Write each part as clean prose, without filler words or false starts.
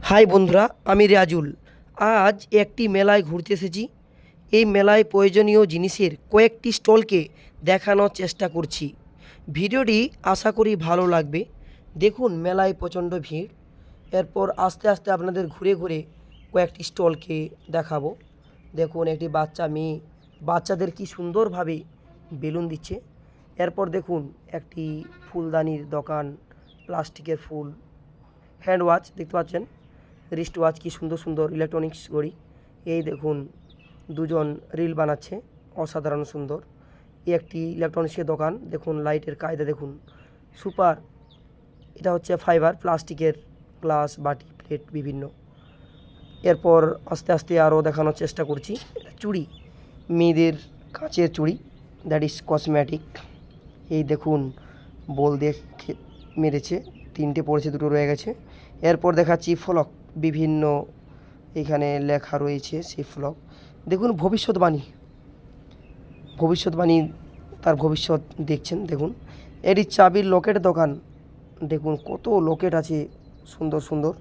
High বন্ধুরা, আমি রাজুল। আজ একটি মেলায় ঘুরতে এসেছি। এই মেলায় প্রয়োজনীয় জিনিসের কয়েকটি স্টলকে দেখানোর চেষ্টা করছি। ভিডিওটি আশা করি ভালো লাগবে। দেখুন, মেলায় প্রচণ্ড ভিড়। এরপর আস্তে আস্তে আপনাদের ঘুরে ঘুরে কয়েকটি স্টলকে দেখাবো। দেখুন, একটি বাচ্চা মেয়ে বাচ্চাদের কি সুন্দরভাবে বেলুন দিচ্ছে। এরপর দেখুন, একটি ফুলদানির দোকান, প্লাস্টিকের ফুল, হ্যান্ড ওয়াচ দেখতে পাচ্ছেন, রিস্ট ওয়াচ, কি সুন্দর সুন্দর ইলেকট্রনিক্স ঘড়ি। এই দেখুন, দুজন রিল বানাচ্ছে, অসাধারণ সুন্দর। এই একটি ইলেকট্রনিক্সের দোকান। দেখুন, লাইটের কায়দা দেখুন, সুপার। এটা হচ্ছে ফাইবার, প্লাস্টিকের গ্লাস, বাটি, প্লেট বিভিন্ন। এরপর আস্তে আস্তে আরও দেখানোর চেষ্টা করছি। এটা চুড়ি, মেয়েদের কাঁচের চুড়ি, দ্যাট ইজ কসমেটিক। এই দেখুন, বল দিয়ে মেরেছে, তিনটে পড়েছে, দুটো রয়ে গেছে। এরপর দেখাচ্ছি ফলক, বিভিন্ন এখানে লেখা রয়েছে সেই ফলক। দেখুন, ভবিষ্যৎবাণী, তার ভবিষ্যৎ দেখছেন। দেখুন, এটি চাবির লকেট দোকান। দেখুন, কত লকেট আছে, সুন্দর সুন্দর,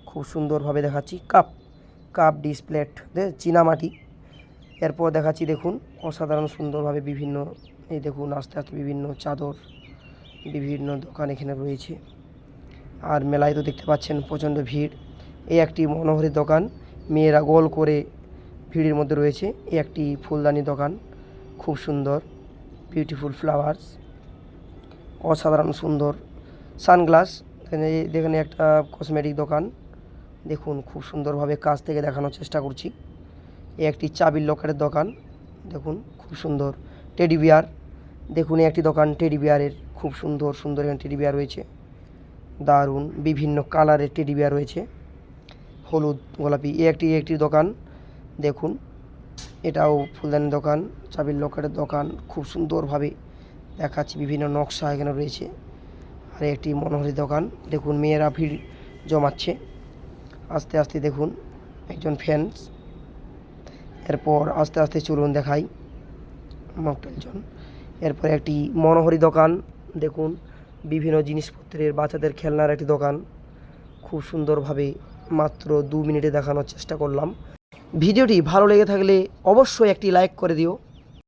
খুব সুন্দরভাবে দেখাচ্ছি। কাপ ডিসপ্লেট, চীনামাটি। এরপর দেখাচ্ছি, দেখুন, অসাধারণ সুন্দরভাবে বিভিন্ন, এই দেখুন আস্তে আস্তে বিভিন্ন চাদর, বিভিন্ন দোকান এখানে রয়েছে। আর মেলায় তো দেখতে পাচ্ছেন প্রচণ্ড ভিড়। এই একটি মনোহরি দোকান, মেয়েরা গোল করে ভিড়ের মধ্যে রয়েছে। এই একটি ফুলদানি দোকান, খুব সুন্দর, বিউটিফুল ফ্লাওয়ার্স, অসাধারণ সুন্দর। সানগ্লাস, এখানে একটা কসমেটিক দোকান। দেখুন, খুব সুন্দরভাবে কাছ থেকে দেখানোর চেষ্টা করছি। এই একটি চাবির লকারের দোকান। দেখুন, খুব সুন্দর। টেডি বিয়ার, দেখুন, এই একটি দোকান টেডি বিয়ারের, খুব সুন্দর সুন্দর এখানে টেডি বিয়ার রয়েছে, দারুণ, বিভিন্ন কালারের টেডি বিয়ার রয়েছে, হলুদ, গোলাপি। একটি দোকান। দেখুন, এটাও ফুলদানির দোকান, চাবির লকারের দোকান, খুব সুন্দরভাবে দেখাচ্ছি, বিভিন্ন নকশা এখানে রয়েছে। আর একটি মনোহরি দোকান। দেখুন, মেয়েরা ভিড় জমাচ্ছে আস্তে আস্তে। দেখুন, একজন ফ্যান্স। এরপর আস্তে আস্তে চলুন দেখাই মকটেলজন। এরপর একটি মনোহরি দোকান। দেখুন, বিভিন্ন জিনিসপত্রের, বাচ্চাদের খেলনার একটি দোকান, খুব সুন্দরভাবে মাত্র 2 মিনিটে দেখানোর চেষ্টা করলাম। ভিডিওটি ভালো লেগে থাকলে অবশ্যই একটি লাইক করে দিও।